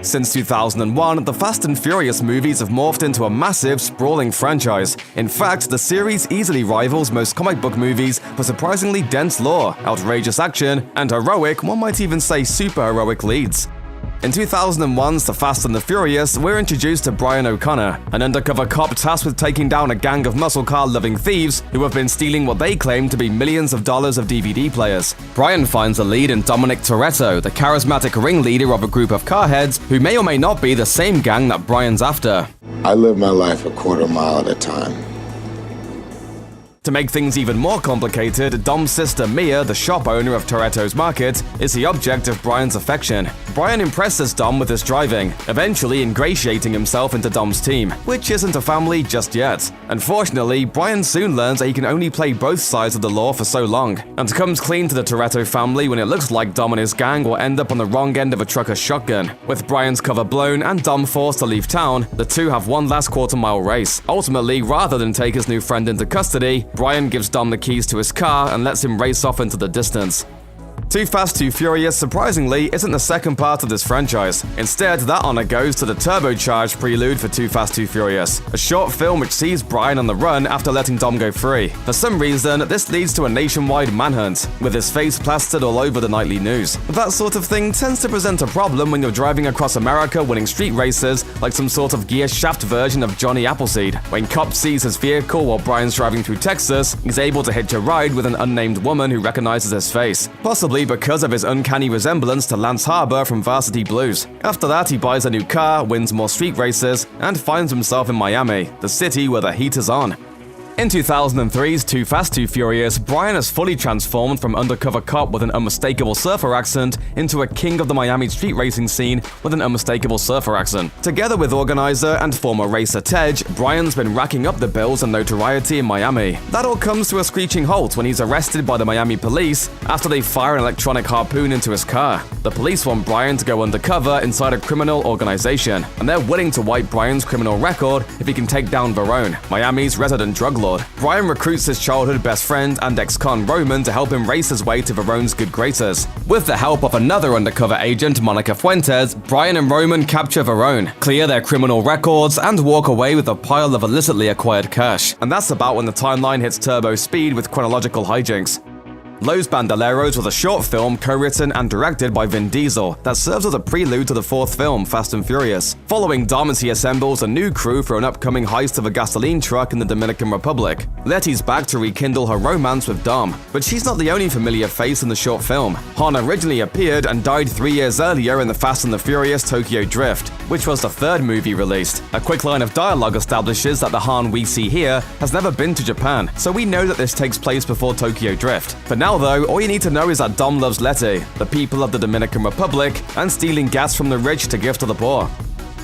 Since 2001, the Fast and Furious movies have morphed into a massive, sprawling franchise. In fact, the series easily rivals most comic book movies for surprisingly dense lore, outrageous action, and heroic, one might even say super-heroic leads. In 2001's The Fast and the Furious, we're introduced to Brian O'Connor, an undercover cop tasked with taking down a gang of muscle car-loving thieves who have been stealing what they claim to be millions of dollars of DVD players. Brian finds a lead in Dominic Toretto, the charismatic ringleader of a group of carheads who may or may not be the same gang that Brian's after. I live my life a quarter mile at a time. To make things even more complicated, Dom's sister Mia, the shop owner of Toretto's Market, is the object of Brian's affection. Brian impresses Dom with his driving, eventually ingratiating himself into Dom's team, which isn't a family just yet. Unfortunately, Brian soon learns that he can only play both sides of the law for so long, and comes clean to the Toretto family when it looks like Dom and his gang will end up on the wrong end of a trucker's shotgun. With Brian's cover blown and Dom forced to leave town, the two have one last quarter-mile race. Ultimately, rather than take his new friend into custody, Brian gives Dom the keys to his car and lets him race off into the distance. Too Fast, Too Furious, surprisingly, isn't the second part of this franchise. Instead, that honor goes to the turbocharged prelude for Too Fast, Too Furious, a short film which sees Brian on the run after letting Dom go free. For some reason, this leads to a nationwide manhunt, with his face plastered all over the nightly news. That sort of thing tends to present a problem when you're driving across America winning street races like some sort of gear shaft version of Johnny Appleseed. When Cop sees his vehicle while Brian's driving through Texas, he's able to hitch a ride with an unnamed woman who recognizes his face, possibly because of his uncanny resemblance to Lance Harbor from Varsity Blues. After that, he buys a new car, wins more street races, and finds himself in Miami, the city where the heat is on. In 2003's Too Fast, Too Furious, Brian has fully transformed from undercover cop with an unmistakable surfer accent into a king of the Miami street racing scene with an unmistakable surfer accent. Together with organizer and former racer Tej, Brian's been racking up the bills and notoriety in Miami. That all comes to a screeching halt when he's arrested by the Miami police after they fire an electronic harpoon into his car. The police want Brian to go undercover inside a criminal organization, and they're willing to wipe Brian's criminal record if he can take down Verone, Miami's resident drug lord. Brian recruits his childhood best friend and ex-con Roman to help him race his way to Verone's good graces. With the help of another undercover agent, Monica Fuentes, Brian and Roman capture Verone, clear their criminal records, and walk away with a pile of illicitly acquired cash. And that's about when the timeline hits turbo speed with chronological hijinks. Los Bandoleros was a short film co-written and directed by Vin Diesel that serves as a prelude to the fourth film, Fast and Furious. Following Dom as he assembles a new crew for an upcoming heist of a gasoline truck in the Dominican Republic. Letty's back to rekindle her romance with Dom, but she's not the only familiar face in the short film. Han originally appeared and died 3 years earlier in the Fast and the Furious Tokyo Drift, which was the third movie released. A quick line of dialogue establishes that the Han we see here has never been to Japan, so we know that this takes place before Tokyo Drift. For now though, all you need to know is that Dom loves Letty, the people of the Dominican Republic, and stealing gas from the rich to give to the poor.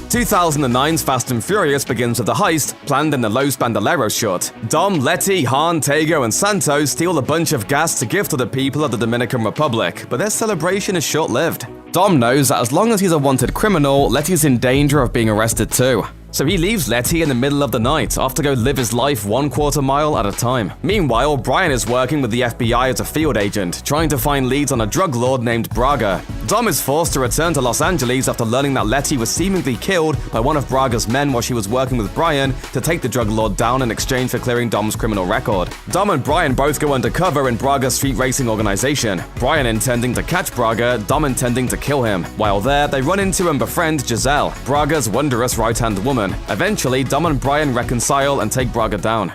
2009's Fast and Furious begins with a heist planned in the Los Bandoleros short. Dom, Letty, Han, Tego, and Santos steal a bunch of gas to give to the people of the Dominican Republic, but their celebration is short-lived. Dom knows that as long as he's a wanted criminal, Letty's in danger of being arrested too. So he leaves Letty in the middle of the night off to go live his life 1/4 mile at a time. Meanwhile, Brian is working with the FBI as a field agent, trying to find leads on a drug lord named Braga. Dom is forced to return to Los Angeles after learning that Letty was seemingly killed by one of Braga's men while she was working with Brian to take the drug lord down in exchange for clearing Dom's criminal record. Dom and Brian both go undercover in Braga's street racing organization, Brian intending to catch Braga, Dom intending to kill him. While there, they run into and befriend Giselle, Braga's wondrous right-hand woman. Eventually, Dom and Brian reconcile and take Braga down.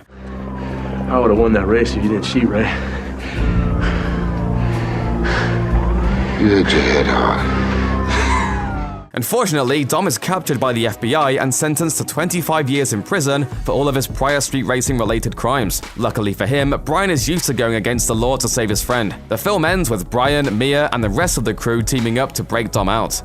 I would have won that race if you didn't cheat, right? You hit your head hard. Unfortunately, Dom is captured by the FBI and sentenced to 25 years in prison for all of his prior street racing-related crimes. Luckily for him, Brian is used to going against the law to save his friend. The film ends with Brian, Mia, and the rest of the crew teaming up to break Dom out.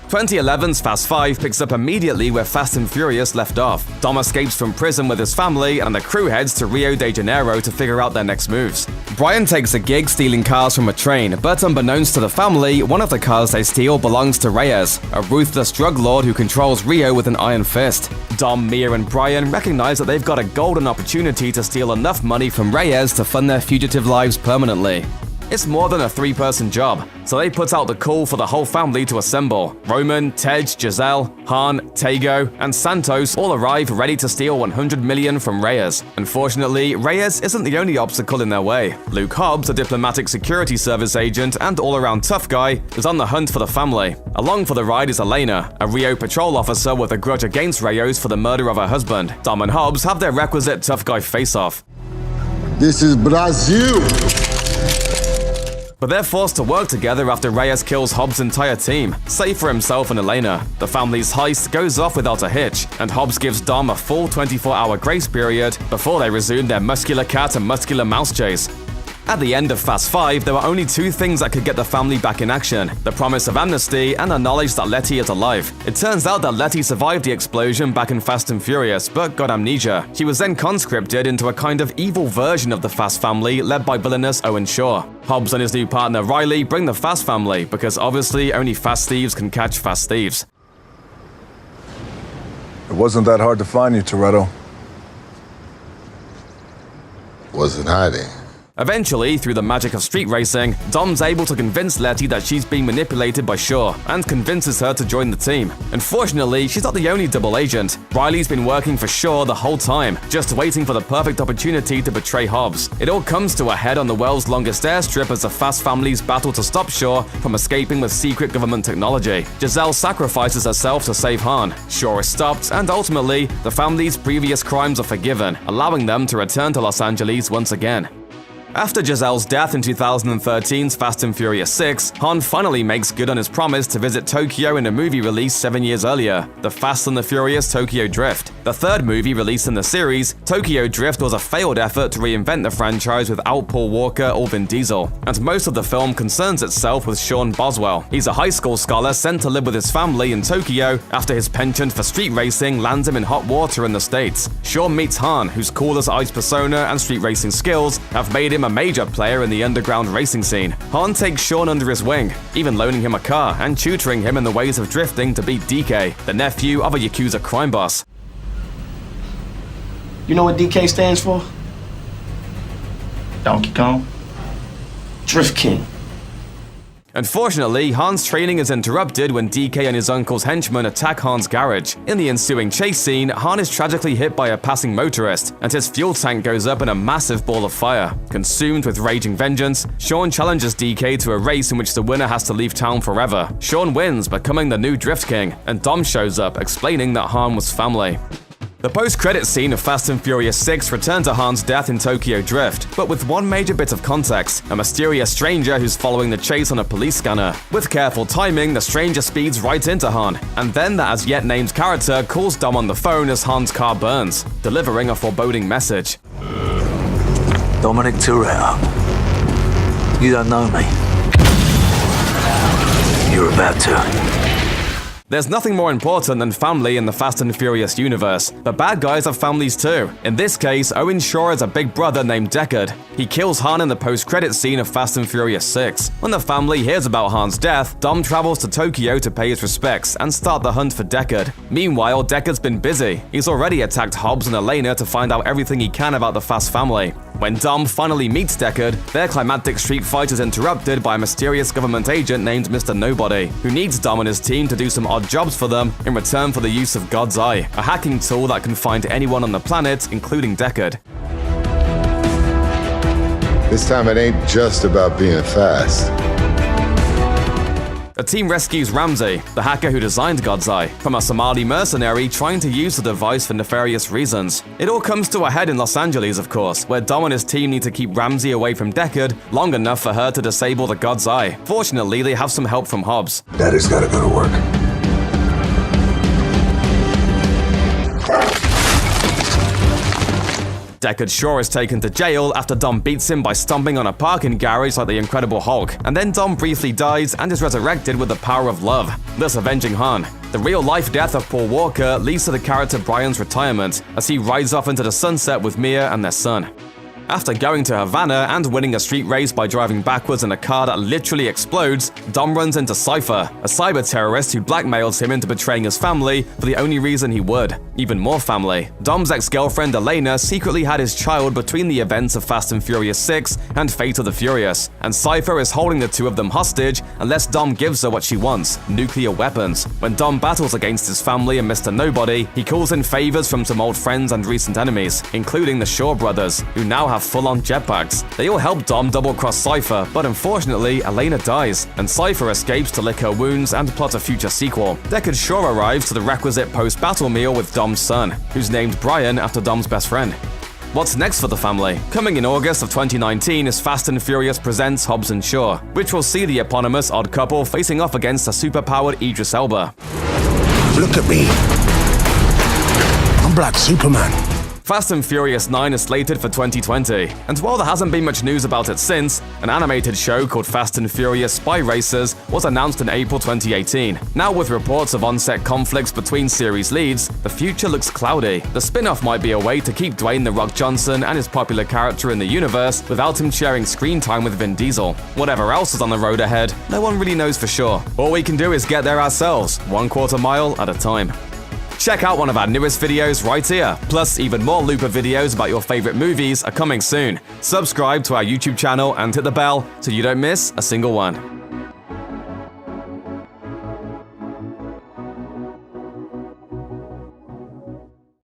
2011's Fast 5 picks up immediately where Fast and Furious left off. Dom escapes from prison with his family, and the crew heads to Rio de Janeiro to figure out their next moves. Brian takes a gig stealing cars from a train, but unbeknownst to the family, one of the cars they steal belongs to Reyes, a ruthless drug lord who controls Rio with an iron fist. Dom, Mia, and Brian recognize that they've got a golden opportunity to steal enough money from Reyes to fund their fugitive lives permanently. It's more than a 3-person job, so they put out the call for the whole family to assemble. Roman, Tej, Giselle, Han, Tego, and Santos all arrive ready to steal $100 million from Reyes. Unfortunately, Reyes isn't the only obstacle in their way. Luke Hobbs, a diplomatic security service agent and all-around tough guy, is on the hunt for the family. Along for the ride is Elena, a Rio patrol officer with a grudge against Reyes for the murder of her husband. Dom and Hobbs have their requisite tough guy face-off. This is Brazil! But they're forced to work together after Reyes kills Hobbs' entire team, save for himself and Elena. The family's heist goes off without a hitch, and Hobbs gives Dom a full 24-hour grace period before they resume their muscular cat and muscular mouse chase. At the end of Fast 5, there were only 2 things that could get the family back in action: the promise of amnesty and the knowledge that Letty is alive. It turns out that Letty survived the explosion back in Fast and Furious, but got amnesia. She was then conscripted into a kind of evil version of the Fast family led by villainous Owen Shaw. Hobbs and his new partner Riley bring the Fast family, because obviously only fast thieves can catch fast thieves. It wasn't that hard to find you, Toretto. Wasn't hiding. Eventually, through the magic of street racing, Dom's able to convince Letty that she's being manipulated by Shaw, and convinces her to join the team. Unfortunately, she's not the only double agent. Riley's been working for Shaw the whole time, just waiting for the perfect opportunity to betray Hobbs. It all comes to a head on the world's longest airstrip as the Fast families battle to stop Shaw from escaping with secret government technology. Giselle sacrifices herself to save Han. Shaw is stopped, and ultimately, the family's previous crimes are forgiven, allowing them to return to Los Angeles once again. After Giselle's death in 2013's Fast and Furious 6, Han finally makes good on his promise to visit Tokyo in a movie released 7 years earlier, The Fast and the Furious Tokyo Drift. The third movie released in the series, Tokyo Drift was a failed effort to reinvent the franchise without Paul Walker or Vin Diesel, and most of the film concerns itself with Sean Boswell. He's a high school scholar sent to live with his family in Tokyo after his penchant for street racing lands him in hot water in the States. Sean meets Han, whose coolest ice persona and street racing skills have made him a major player in the underground racing scene. Han takes Sean under his wing, even loaning him a car and tutoring him in the ways of drifting to beat DK, the nephew of a Yakuza crime boss. You know what DK stands for? Donkey Kong? Drift King. Unfortunately, Han's training is interrupted when DK and his uncle's henchmen attack Han's garage. In the ensuing chase scene, Han is tragically hit by a passing motorist, and his fuel tank goes up in a massive ball of fire. Consumed with raging vengeance, Sean challenges DK to a race in which the winner has to leave town forever. Sean wins, becoming the new Drift King, and Dom shows up, explaining that Han was family. The post-credit scene of Fast and Furious 6 returned to Han's death in Tokyo Drift, but with one major bit of context: a mysterious stranger who's following the chase on a police scanner. With careful timing, the stranger speeds right into Han, and then the as-yet-named character calls Dom on the phone as Han's car burns, delivering a foreboding message. Dominic Toretto. You don't know me. You're about to. There's nothing more important than family in the Fast and Furious universe, but bad guys have families too. In this case, Owen Shaw has a big brother named Deckard. He kills Han in the post-credit scene of Fast and Furious 6. When the family hears about Han's death, Dom travels to Tokyo to pay his respects and start the hunt for Deckard. Meanwhile, Deckard's been busy. He's already attacked Hobbs and Elena to find out everything he can about the Fast family. When Dom finally meets Deckard, their climactic street fight is interrupted by a mysterious government agent named Mr. Nobody, who needs Dom and his team to do some odd jobs for them in return for the use of God's Eye, a hacking tool that can find anyone on the planet, including Deckard. This time it ain't just about being fast. The team rescues Ramsey, the hacker who designed God's Eye, from a Somali mercenary trying to use the device for nefarious reasons. It all comes to a head in Los Angeles, of course, where Dom and his team need to keep Ramsey away from Deckard long enough for her to disable the God's Eye. Fortunately, they have some help from Hobbs. Daddy's gotta go to work. Deckard Shaw is taken to jail after Dom beats him by stomping on a parking garage like the Incredible Hulk, and then Dom briefly dies and is resurrected with the power of love, thus avenging Han. The real-life death of Paul Walker leads to the character Brian's retirement, as he rides off into the sunset with Mia and their son. After going to Havana and winning a street race by driving backwards in a car that literally explodes, Dom runs into Cypher, a cyber terrorist who blackmails him into betraying his family for the only reason he would. Even more family. Dom's ex-girlfriend Elena secretly had his child between the events of Fast and Furious 6 and Fate of the Furious, and Cypher is holding the two of them hostage unless Dom gives her what she wants: nuclear weapons. When Dom battles against his family and Mr. Nobody, he calls in favors from some old friends and recent enemies, including the Shaw brothers, who now have full-on jetpacks. They all help Dom double-cross Cypher, but unfortunately, Elena dies, and Cypher escapes to lick her wounds and plot a future sequel. Deckard Shaw arrives to the requisite post-battle meal with Dom's son, who's named Brian after Dom's best friend. What's next for the family? Coming in August of 2019 is Fast and Furious Presents Hobbs and Shaw, which will see the eponymous odd couple facing off against a superpowered Idris Elba. Look at me. I'm Black Superman. Fast and Furious 9 is slated for 2020, and while there hasn't been much news about it since, an animated show called Fast and Furious Spy Racers was announced in April 2018. Now with reports of on-set conflicts between series leads, the future looks cloudy. The spin-off might be a way to keep Dwayne "The Rock" Johnson and his popular character in the universe without him sharing screen time with Vin Diesel. Whatever else is on the road ahead, no one really knows for sure. All we can do is get there ourselves, 1/4 mile at a time. Check out one of our newest videos right here. Plus, even more Looper videos about your favorite movies are coming soon. Subscribe to our YouTube channel and hit the bell so you don't miss a single one.